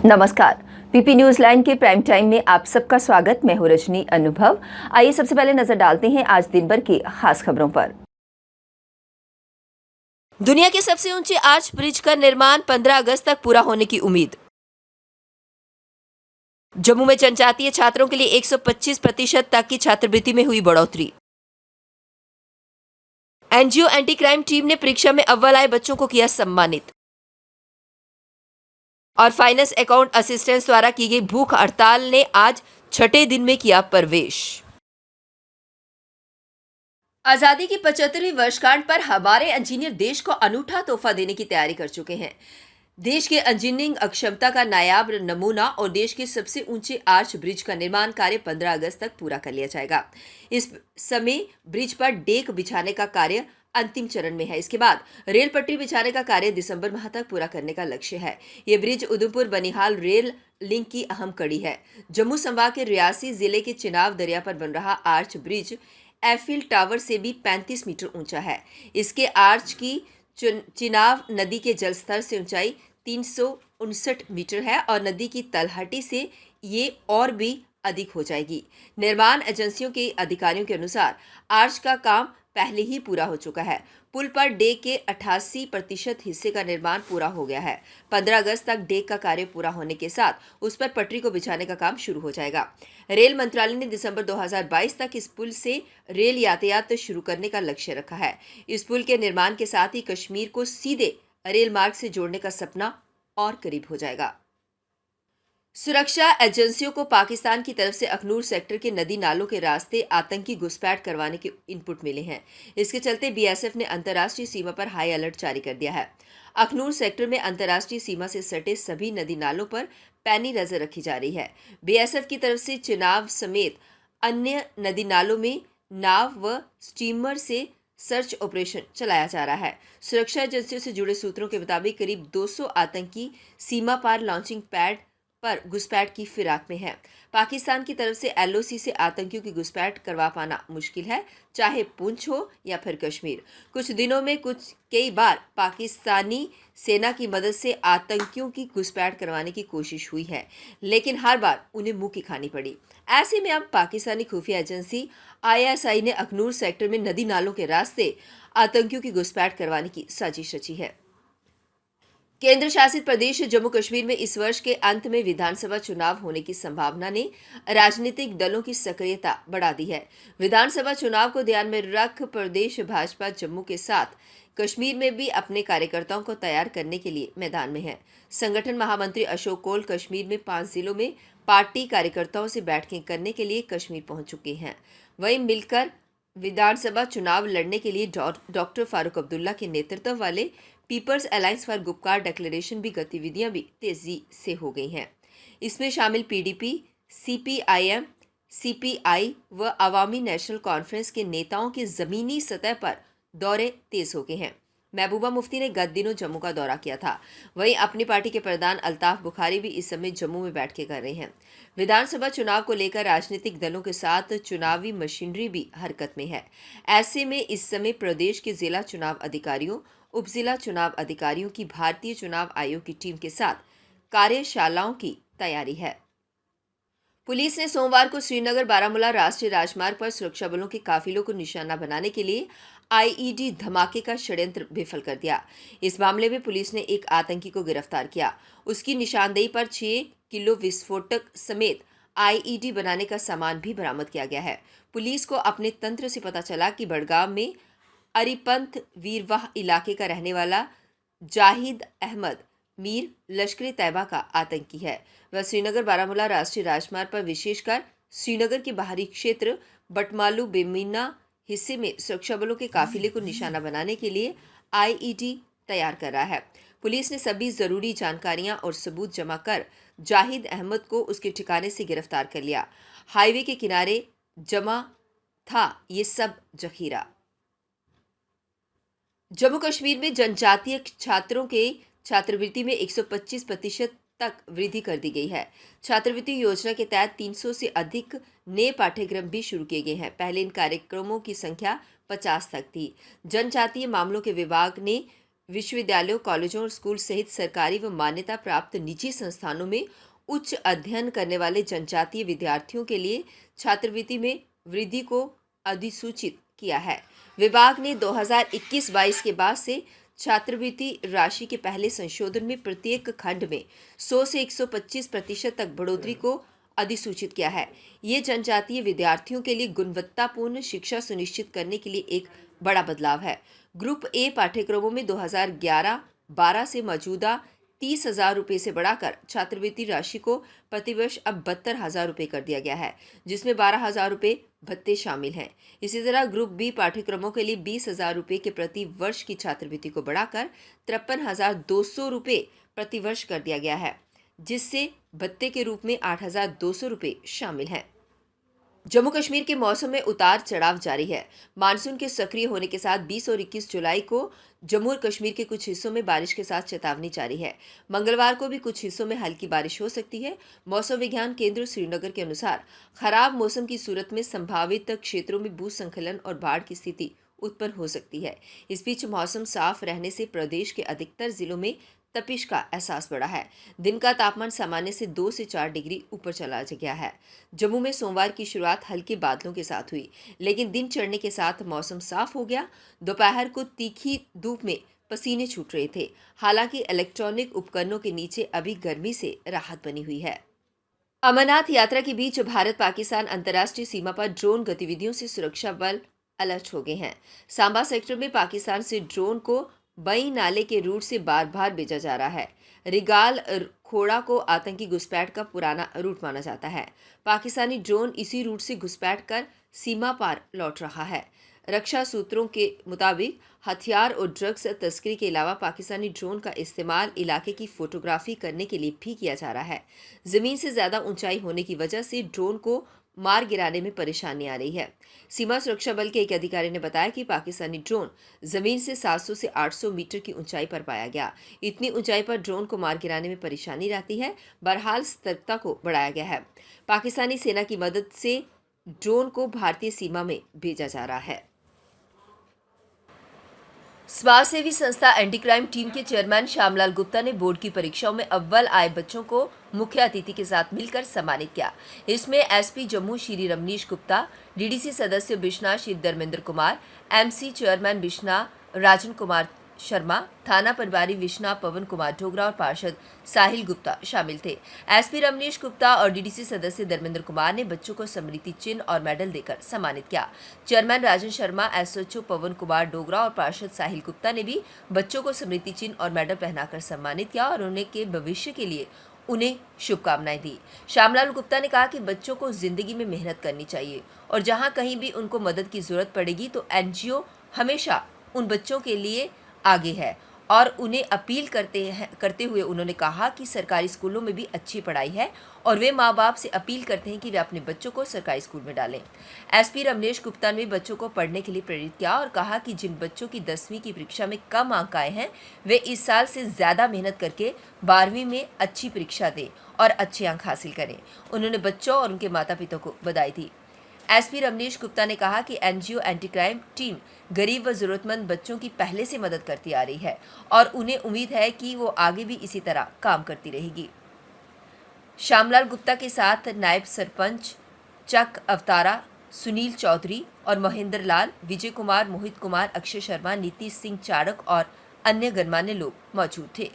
नमस्कार। PP news line के prime time में आप सबका स्वागत। मैं हूं रजनी अनुभव। आइए सबसे पहले नजर डालते हैं आज दिन भर की खास खबरों पर। दुनिया के सबसे ऊंचे आर्च ब्रिज का निर्माण 15 अगस्त तक पूरा होने की उम्मीद। जम्मू में जनजातीय छात्रों के लिए 125% तक की छात्रवृत्ति में हुई बढ़ोतरी। एनजीओ एंटी क्राइम टीम ने परीक्षा में अव्वल आए बच्चों को किया सम्मानित। और फाइनेंस अकाउंट असिस्टेंट्स द्वारा की गई भूख हड़ताल ने आज छठे दिन में किया प्रवेश। आजादी की 75वीं वर्षगांठ पर हमारे इंजीनियर देश को अनूठा तोहफा देने की तैयारी कर चुके हैं। देश के इंजीनियरिंग अक्षमता का नायाब नमूना और देश के सबसे ऊंचे आर्च ब्रिज का निर्माण कार्य 15 अगस्त तक पूरा कर लिया जाएगा। इस समय ब्रिज पर डेक बिछाने का कार्य अंतिम चरण में है। इसके बाद रेल पटरी बिछाने का कार्य दिसंबर माह तक पूरा करने का लक्ष्य है। ये bridge Udhampur Banihal rail link की अहम कड़ी है। जम्मू संभाग के रियासी जिले के चिनाब दरिया पर बन रहा आर्च ब्रिज एफिल टावर से भी 35 मीटर ऊंचा है। इसके आर्च की चिनाब नदी के जलस्तर से ऊंचाई 359 मीटर है और नदी की तलहटी से ये और भी अधिक हो जाएगी। निर्माण एजेंसियों के अधिकारियों के अनुसार आर्च का काम पहले ही पूरा हो चुका है। पुल पर डेक के 88% हिस्से का निर्माण पूरा हो गया है। 15 अगस्त तक डेक का कार्य पूरा होने के साथ उस पर पटरी को बिछाने का काम शुरू हो जाएगा। रेल मंत्रालय ने दिसंबर 2022 तक इस पुल से रेल यातायात शुरू करने का लक्ष्य रखा है। इस पुल के निर्माण के साथ ही कश्मीर को सीधे रेल मार्ग से जोड़ने का सपना और करीब हो जाएगा। सुरक्षा एजेंसियों को पाकिस्तान की तरफ से अखनूर सेक्टर के नदी नालों के रास्ते आतंकी घुसपैठ करवाने के इनपुट मिले हैं। इसके चलते बीएसएफ ने अंतर्राष्ट्रीय सीमा पर हाई अलर्ट जारी कर दिया है। अखनूर सेक्टर में अंतर्राष्ट्रीय सीमा से सटे सभी नदी नालों पर पैनी नजर रखी जा रही है। बीएसएफ की तरफ से चिनाब समेत अन्य नदी नालों में नाव व स्टीमर से सर्च ऑपरेशन चलाया जा रहा है। सुरक्षा एजेंसियों से जुड़े सूत्रों के मुताबिक करीब 200 आतंकी सीमा पार लॉन्चिंग पैड पर घुसपैठ की फिराक में है। पाकिस्तान की तरफ से एलओसी से आतंकियों की घुसपैठ करवा पाना मुश्किल है, चाहे पुंछ हो या फिर कश्मीर। कुछ दिनों में कई बार पाकिस्तानी सेना की मदद से आतंकियों की घुसपैठ करवाने की कोशिश हुई है, लेकिन हर बार उन्हें मुंह की खानी पड़ी। ऐसे में अब पाकिस्तानी खुफिया एजेंसी आईएसआई ने अखनूर सेक्टर में नदी नालों के रास्ते आतंकियों की घुसपैठ करवाने की साजिश रची है। केंद्र शासित प्रदेश जम्मू कश्मीर में इस वर्ष के अंत में विधानसभा चुनाव होने की संभावना ने राजनीतिक दलों की सक्रियता बढ़ा दी है। विधानसभा चुनाव को ध्यान में रख प्रदेश भाजपा जम्मू के साथ कश्मीर में भी अपने कार्यकर्ताओं को तैयार करने के लिए मैदान में है। संगठन महामंत्री अशोक कौल कश्मीर में 5 जिलों में पार्टी कार्यकर्ताओं से बैठकें करने के लिए कश्मीर पहुंच चुके हैं। वहीं मिलकर विधानसभा चुनाव लड़ने के लिए डॉक्टर फारूक अब्दुल्ला के नेतृत्व वाले peoples alliance for Gupkar declaration भी गतिविधियां भी तेजी से हो गई हैं। इसमें शामिल पीडीपी, सीपीआईएम, सीपीआई व अवामी नेशनल कॉन्फ्रेंस के नेताओं के जमीनी सतह पर दौरे तेज हो गए हैं। महबूबा मुफ्ती ने गत दिनों जम्मू का दौरा किया था। वहीं अपनी पार्टी के प्रधान अल्ताफ बुखारी भी इस समय जम्मू में बैठकें कर रहे हैं। विधानसभा चुनाव को लेकर राजनीतिक दलों के साथ चुनावी मशीनरी भी हरकत में है। ऐसे में इस समय प्रदेश के जिला चुनाव अधिकारियों, उप जिला चुनाव अधिकारियों की भारतीय चुनाव आयोग की टीम के साथ कार्यशालाओं की तैयारी है। पुलिस ने सोमवार को श्रीनगर बारामूला राष्ट्रीय राजमार्ग पर सुरक्षा बलों के काफिलों को निशाना बनाने के लिए आईईडी धमाके का षड्यंत्र विफल कर दिया। इस मामले में पुलिस ने एक आतंकी को गिरफ्तार किया। उसकी निशानदेही पर 6 किलो विस्फोटक समेत आईईडी बनाने का सामान भी बरामद किया गया है। पुलिस को अपने तंत्र से पता चला कि बड़गांव में अरिपंथ वीरवाह इलाके का रहने वाला जाहिद अहमद मीर लश्कर तैयबा का आतंकी है। वह श्रीनगर बारामूला राष्ट्रीय राजमार्ग पर विशेषकर श्रीनगर के बाहरी क्षेत्र बटमालू बेमीना हिस्से में सुरक्षा बलों के काफिले को निशाना बनाने के लिए आईईडी तैयार कर रहा है। पुलिस ने सभी जरूरी जानकारियां और सबूत जमा कर जाहिद अहमद को उसके ठिकाने से गिरफ्तार कर लिया। हाईवे के किनारे जमा था ये सब जखीरा। जम्मू कश्मीर में जनजातीय छात्रों के छात्रवृत्ति में 125% तक वृद्धि कर दी गई है। छात्रवृत्ति योजना के तहत 300 से अधिक नए पाठ्यक्रम भी शुरू किए गए हैं। पहले इन कार्यक्रमों की संख्या 50 तक थी। जनजातीय मामलों के विभाग ने विश्वविद्यालयों, कॉलेजों और स्कूल सहित सरकारी व मान्यता प्राप्त निजी संस्थानों में उच्च अध्ययन करने वाले जनजातीय विद्यार्थियों के लिए छात्रवृत्ति में वृद्धि को अधिसूचित किया है। विभाग ने 2021-22 के बाद से छात्रवृत्ति राशि के पहले संशोधन में प्रत्येक खंड में 100 से 125% तक बढ़ोतरी को अधिसूचित किया है। ये जनजातीय विद्यार्थियों के लिए गुणवत्तापूर्ण शिक्षा सुनिश्चित करने के लिए एक बड़ा बदलाव है। ग्रुप ए पाठ्यक्रमों में 2011-12 से मौजूदा 30,000 रुपये से बढ़ाकर छात्रवृत्ति राशि को प्रतिवर्ष अब 72,000 रुपये कर दिया गया है, जिसमें 12,000 रुपये भत्ते शामिल हैं। इसी तरह ग्रुप बी पाठ्यक्रमों के लिए 20,000 रुपये के प्रति वर्ष की छात्रवृत्ति को बढ़ाकर 53,200 रुपये प्रति वर्ष कर दिया गया है, जिससे भत्ते के रूप में 8,200 रुपये शामिल हैं। जम्मू कश्मीर के मौसम में उतार चढ़ाव जारी है। मानसून के सक्रिय होने के साथ 20 और 21 जुलाई को जम्मू और कश्मीर के कुछ हिस्सों में बारिश के साथ चेतावनी जारी है। मंगलवार को भी कुछ हिस्सों में हल्की बारिश हो सकती है। मौसम विज्ञान केंद्र श्रीनगर के अनुसार खराब मौसम की सूरत में संभावित क्षेत्रों में भूस्खलन और बाढ़ की स्थिति उत्पन्न हो सकती है। इस बीच मौसम साफ रहने से प्रदेश के अधिकतर जिलों में तपिश का एहसास बढ़ा है। दिन का तापमान सामान्य से 2 से 4 डिग्री ऊपर चला गया है। जम्मू में सोमवार की शुरुआत हल्के बादलों के साथ हुई, लेकिन दिन चढ़ने के साथ मौसम साफ हो गया। दोपहर को तीखी धूप में पसीने छूट रहे थे। हालांकि इलेक्ट्रॉनिक उपकरणों के नीचे अभी गर्मी से राहत बनी हुई है। अमरनाथ यात्रा के बीच भारत पाकिस्तान अंतर्राष्ट्रीय सीमा पर ड्रोन गतिविधियों से सुरक्षा बल अलर्ट हो गए हैं। सांबा सेक्टर में पाकिस्तान से ड्रोन को बई नाले के रूट से बार बार भेजा जा रहा है। रिगाल खोड़ा को आतंकी घुसपैठ का पुराना रूट माना जाता है। पाकिस्तानी ड्रोन इसी रूट से घुसपैठ कर सीमा पार लौट रहा है। रक्षा सूत्रों के मुताबिक हथियार और ड्रग्स तस्करी के अलावा पाकिस्तानी ड्रोन का इस्तेमाल इलाके की फोटोग्राफी करने के लिए भी किया जा रहा है। जमीन से ज्यादा ऊंचाई होने की वजह से ड्रोन को मार गिराने में परेशानी आ रही है। सीमा सुरक्षा बल के एक अधिकारी ने बताया कि पाकिस्तानी ड्रोन जमीन से 700 से 800 मीटर की ऊंचाई पर पाया गया। इतनी ऊंचाई पर ड्रोन को मार गिराने में परेशानी रहती है। बहरहाल सतर्कता को बढ़ाया गया है। पाकिस्तानी सेना की मदद से ड्रोन को भारतीय सीमा में भेजा जा रहा है। समाज सेवी संस्था एंटी क्राइम टीम के चेयरमैन श्यामलाल गुप्ता ने बोर्ड की परीक्षाओं में अव्वल आए बच्चों को मुख्य अतिथि के साथ मिलकर सम्मानित किया। इसमें एसपी जम्मू श्री रमनीश गुप्ता, डीडीसी सदस्य बिश्ना श्री धर्मेंद्र कुमार, एमसी चेयरमैन बिश्ना राजन कुमार शर्मा, थाना प्रभारी विश्ना पवन कुमार डोगरा और पार्षद साहिल गुप्ता शामिल थे। एसपी रमनीश गुप्ता और डीडीसी सदस्य धर्मेंद्र कुमार ने बच्चों को स्मृति चिन्ह और मेडल देकर सम्मानित किया। चेयरमैन राजन शर्मा, एसएचओ पवन कुमार डोगरा और पार्षद साहिल गुप्ता ने भी बच्चों को स्मृति चिन्ह और मेडल पहनाकर सम्मानित किया और उनके भविष्य के लिए उन्हें शुभकामनाएं दी। श्यामलाल गुप्ता ने कहा कि बच्चों को जिंदगी में मेहनत करनी चाहिए और जहां कहीं भी उनको मदद की जरूरत पड़ेगी तो एनजीओ हमेशा उन बच्चों के लिए आगे है और उन्हें अपील करते हुए उन्होंने कहा कि सरकारी स्कूलों में भी अच्छी पढ़ाई है और वे माँ बाप से अपील करते हैं कि वे अपने बच्चों को सरकारी स्कूल में डालें। एसपी रमनीश गुप्ता ने बच्चों को पढ़ने के लिए प्रेरित किया और कहा कि जिन बच्चों की 10वीं की परीक्षा में कम अंक आए हैं वे इस साल से ज़्यादा मेहनत करके 12वीं में अच्छी परीक्षा दें और अच्छे अंक हासिल करें। उन्होंने बच्चों और उनके माता पिता को बधाई दी। एसपी रमनीश गुप्ता ने कहा कि एनजीओ एंटी क्राइम टीम गरीब व जरूरतमंद बच्चों की पहले से मदद करती आ रही है और उन्हें उम्मीद है कि वो आगे भी इसी तरह काम करती रहेगी। श्यामलाल गुप्ता के साथ नायब सरपंच चक अवतारा, सुनील चौधरी और महेंद्र लाल, विजय कुमार, मोहित कुमार, अक्षय शर्मा, नीतीश सिंह चाड़क और अन्य गणमान्य लोग मौजूद थे।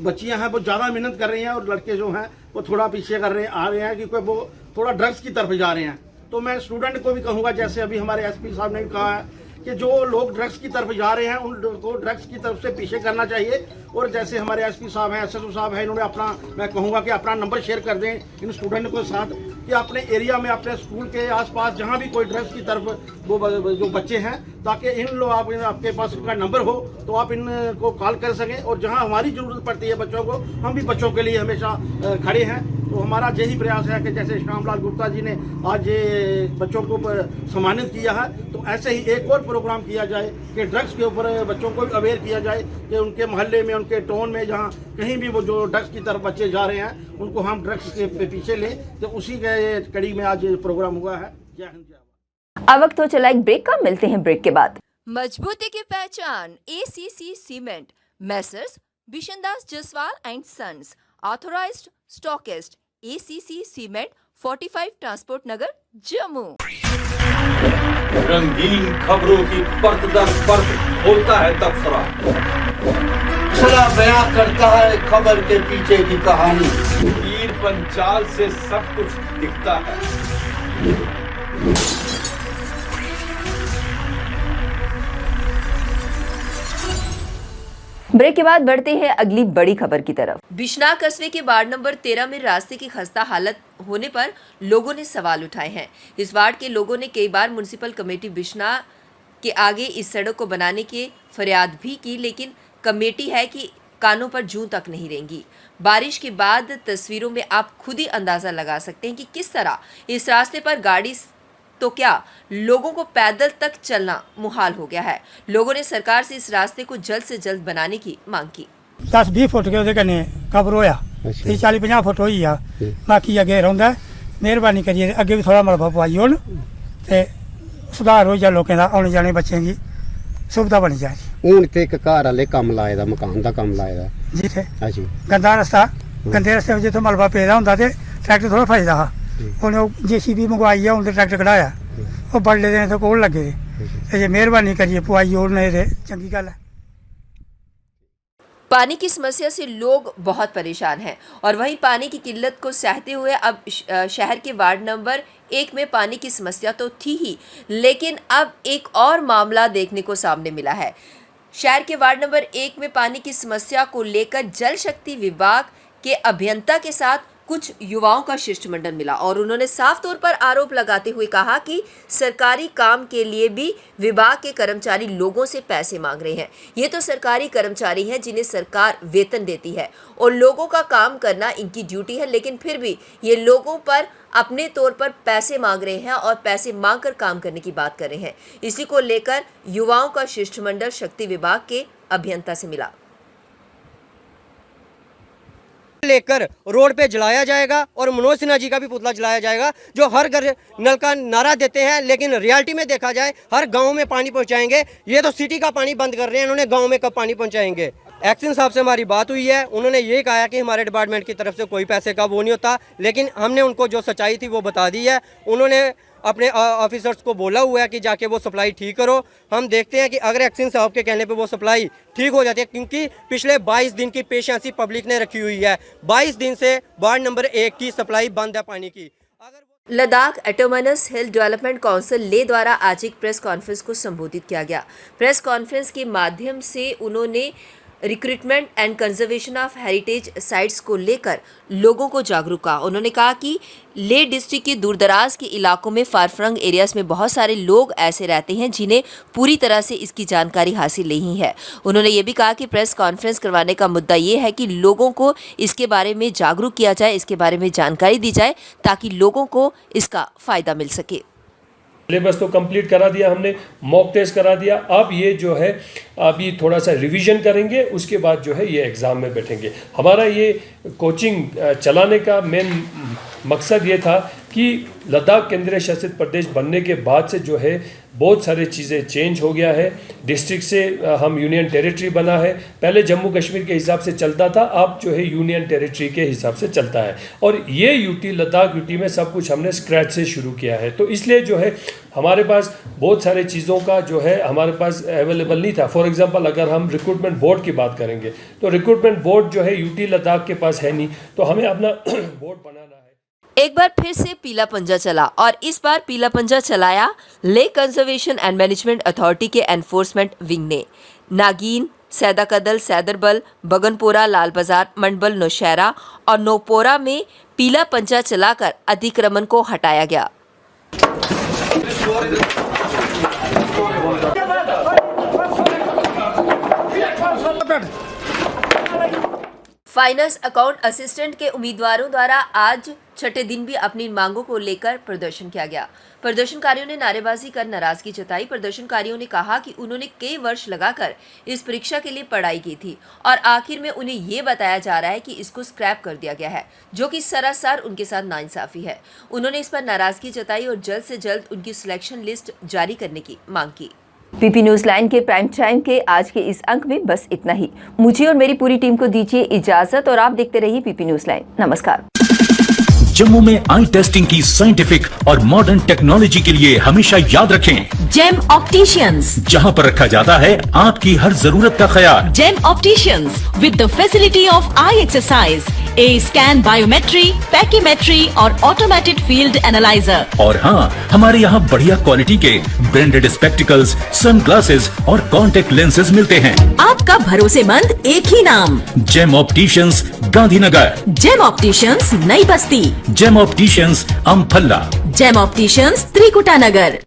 बच्चियां हैं वो ज़्यादा मेहनत कर रही हैं और लड़के जो हैं वो थोड़ा पीछे आ रहे हैं क्योंकि वो थोड़ा ड्रग्स की तरफ जा रहे हैं। तो मैं स्टूडेंट को भी कहूँगा, जैसे अभी हमारे एसपी साहब ने भी कहा है कि जो लोग ड्रग्स की तरफ जा रहे हैं उनको ड्रग्स की तरफ से पीछे करना चाहिए। और जैसे हमारे एसपी साहब हैं, एसएसओ साहब हैं, इन्होंने अपना, मैं कहूँगा कि अपना नंबर शेयर कर दें इन स्टूडेंट के साथ कि अपने एरिया में, अपने स्कूल के आसपास जहाँ भी कोई ड्रग्स की तरफ वो जो बच्चे हैं, ताकि इन लोग आपके पास इनका नंबर हो तो आप इनको कॉल कर सकें। और जहाँ हमारी ज़रूरत पड़ती है बच्चों को, हम भी बच्चों के लिए हमेशा खड़े हैं। तो हमारा यही प्रयास है कि जैसे श्यामलाल गुप्ता जी ने आज ये बच्चों को सम्मानित किया है, तो ऐसे ही एक और प्रोग्राम किया जाए कि ड्रग्स के ऊपर बच्चों को अवेयर किया जाए कि उनके मोहल्ले में, उनके टाउन में, जहाँ कहीं भी वो जो ड्रग्स की तरफ बच्चे जा रहे हैं उनको हम ड्रग्स के पीछे लें। तो उसी के कड़ी में आज ये प्रोग्राम हुआ है। जय हिंद, जय भारत। अब वक्त तो चला एक ब्रेक का, मिलते हैं ब्रेक के बाद। मजबूती की पहचान ACC cement, messrs Bishandas Jaswal and sons, authorised stockist, ACC cement, 45 transport Nagar, Jammu. रंगीन खबरों की परत दर परत खोलता है तबसरा, बयां करता है खबर के पीछे की कहानी। तीर पंचाल से सब कुछ दिखता है। ब्रेक के बाद बढ़ते हैं अगली बड़ी खबर की तरफ। बिश्नाह कस्बे के वार्ड नंबर 13 में रास्ते की खस्ता हालत होने पर लोगों ने सवाल उठाए हैं। इस वार्ड के लोगों ने कई बार म्युनिसिपल कमेटी बिश्नाह के आगे इस सड़क को बनाने की फरियाद भी की, लेकिन कमेटी है कि कानों पर जूं तक नहीं रेंगी। बारिश के बाद तस्वीरों में आप खुद ही अंदाजा लगा सकते हैं कि किस तरह इस रास्ते पर गाड़ी तो क्या लोगों को पैदल तक चलना मुहाल हो गया है। लोगों ने सरकार से इस रास्ते को जल्द से जल्द बनाने की मांग की। 10-20 फुट के कन्नै कवर होया, 40-50 फुट होई आ, बाकी अगे रौंदा। मेहरबानी करिए अगे भी थोड़ा मलबा पवाई होन ते सुधार हो जाए, लोकें दा आने जाने बच्चें दी सुविधा बनी जाए। हून ते एक घर वाले कम लाए दा, मकान दा कम लाए दा जिथे अच्छा गंदा रस्ता, गंदे रस्ते जिथे मलबा पेदा हुंदा ते ट्रैक्टर थोड़ा फसदा हा। हुण JCB मंगवाई है, हुण ते ट्रैक्टर कढाया, वो बड़े दिन तो कोल लगे ते जे मेहरबानी करिए पवाई होन ते चंगी गल है। पानी की समस्या से लोग बहुत परेशान हैं और वहीं पानी की किल्लत को सहते हुए अब शहर के वार्ड नंबर 1 में पानी की समस्या तो थी ही, लेकिन अब एक और मामला देखने को सामने मिला है। शहर के वार्ड नंबर 1 में पानी की समस्या को लेकर जल शक्ति विभाग के अभियंता के साथ कुछ युवाओं का शिष्टमंडल मिला और उन्होंने साफ तौर पर आरोप लगाते हुए कहा कि सरकारी काम के लिए भी विभाग के कर्मचारी लोगों से पैसे मांग रहे हैं। ये तो सरकारी कर्मचारी हैं जिन्हें सरकार वेतन देती है और लोगों का काम करना इनकी ड्यूटी है, लेकिन फिर भी ये लोगों पर अपने तौर पर पैसे मांग रहे हैं और पैसे मांगकर काम करने की बात कर रहे हैं। इसी को लेकर युवाओं का शिष्टमंडल शक्ति विभाग के अभियंता से मिला। लेकर रोड पे जलाया जाएगा और मनोज सिन्हा जी का भी पुतला जलाया जाएगा, जो हर घर नल का नारा देते हैं, लेकिन रियलिटी में देखा जाए हर गांव में पानी पहुंचाएंगे। ये तो सिटी का पानी बंद कर रहे हैं, इन्होंने गांव में कब पानी पहुंचाएंगे। एक्शन साहब से हमारी बात हुई है, उन्होंने ये कहा कि हमारे डिपार्टमेंट की तरफ से कोई पैसे का वो नहीं होता, लेकिन हमने उनको जो सच्चाई थी वो बता दी है। उन्होंने अपने ऑफिसर्स को बोला हुआ है कि जाके वो सप्लाई ठीक करो। हम देखते हैं कि अगर एक्शन साहब के कहने पे वो सप्लाई ठीक हो जाती है, क्योंकि पिछले 22 दिन की पेशेंसी पब्लिक ने रखी हुई है। 22 दिन से वार्ड नंबर 1 की सप्लाई बंद है पानी की। लद्दाख ऑटोनोमस हिल डेवलपमेंट काउंसिल ले द्वारा आज एक प्रेस कॉन्फ्रेंस को संबोधित किया गया। प्रेस कॉन्फ्रेंस के माध्यम से उन्होंने recruitment and conservation of heritage sites को लेकर लोगों को जागरूक किया। उन्होंने कहा कि लेह डिस्ट्रिक्ट के दूरदराज के इलाकों में फारफ्रंग एरियाज में बहुत सारे लोग ऐसे रहते हैं जिन्हें पूरी तरह से इसकी जानकारी हासिल नहीं है। उन्होंने ये भी कहा कि प्रेस कॉन्फ्रेंस करवाने का मुद्दा ये है कि लोगों को इसके बारे में जागरूक किया जाए, इसके बारे में जानकारी दी जाए ताकि लोगों को इसका फ़ायदा मिल सके। सिलेबस तो कंप्लीट करा दिया हमने, मॉक टेस्ट करा दिया। अब ये जो है अभी थोड़ा सा रिवीजन करेंगे, उसके बाद जो है ये एग्ज़ाम में बैठेंगे। हमारा ये कोचिंग चलाने का मेन मकसद ये था कि लद्दाख केंद्रीय शासित प्रदेश बनने के बाद से जो है बहुत सारी चीज़ें चेंज हो गया है। डिस्ट्रिक्ट से हम यूनियन टेरिटरी बना है। पहले जम्मू कश्मीर के हिसाब से चलता था, अब जो है यूनियन टेरिटरी के हिसाब से चलता है। और ये यूटी लद्दाख यूटी में सब कुछ हमने स्क्रैच से शुरू किया है, तो इसलिए जो है हमारे पास बहुत सारे चीज़ों का जो है हमारे पास अवेलेबल नहीं था। फॉर एग्जांपल अगर हम रिक्रूटमेंट बोर्ड की बात करेंगे तो रिक्रूटमेंट बोर्ड जो है यूटी लद्दाख के पास है नहीं, तो हमें अपना बोर्ड बनाना है। एक बार फिर से पीला पंजा चला और इस बार पीला पंजा चलाया lake conservation and management authority के एनफोर्समेंट विंग ने। नागीन, सैदाकदल, सैदरबल, बगनपोरा, लाल बाजार, मंडबल, नौशहरा और नौपोरा में पीला पंजा चलाकर अतिक्रमण को हटाया गया। फाइनेंस अकाउंट असिस्टेंट के उम्मीदवारों द्वारा आज छठे दिन भी अपनी मांगों को लेकर प्रदर्शन किया गया। प्रदर्शनकारियों ने नारेबाजी कर नाराजगी जताई। प्रदर्शनकारियों ने कहा कि उन्होंने कई वर्ष लगाकर इस परीक्षा के लिए पढ़ाई की थी और आखिर में उन्हें ये बताया जा रहा है कि इसको स्क्रैप कर दिया गया है, जो कि सरासर उनके साथ नाइंसाफी है। उन्होंने इस पर नाराजगी जताई और जल्द से जल्द उनकी सिलेक्शन लिस्ट जारी करने की मांग की। पीपी न्यूज लाइन के प्राइम टाइम के आज के इस अंक में बस इतना ही। मुझे और मेरी पूरी टीम को दीजिए इजाजत और आप देखते रहिए पीपी न्यूज लाइन। नमस्कार। जम्मू में आई टेस्टिंग की साइंटिफिक और मॉडर्न टेक्नोलॉजी के लिए हमेशा याद रखें जेम ऑप्टिशियंस, जहां पर रखा जाता है आपकी हर जरूरत का ख्याल। Gem opticians with the facility of eye exercise, A scan, biometry, pachymetry और ऑटोमेटेड फील्ड एनालाइजर। और हाँ, हमारे यहाँ बढ़िया क्वालिटी के ब्रांडेड स्पेक्टिकल्स, सनग्लासेस और कॉन्टेक्ट लेंसेज मिलते हैं। आपका भरोसेमंद एक ही नाम, Gem opticians, Gandhinagar. Gem opticians, Nai Basti. Gem opticians, Amphalla. Gem opticians, Trikuta नगर।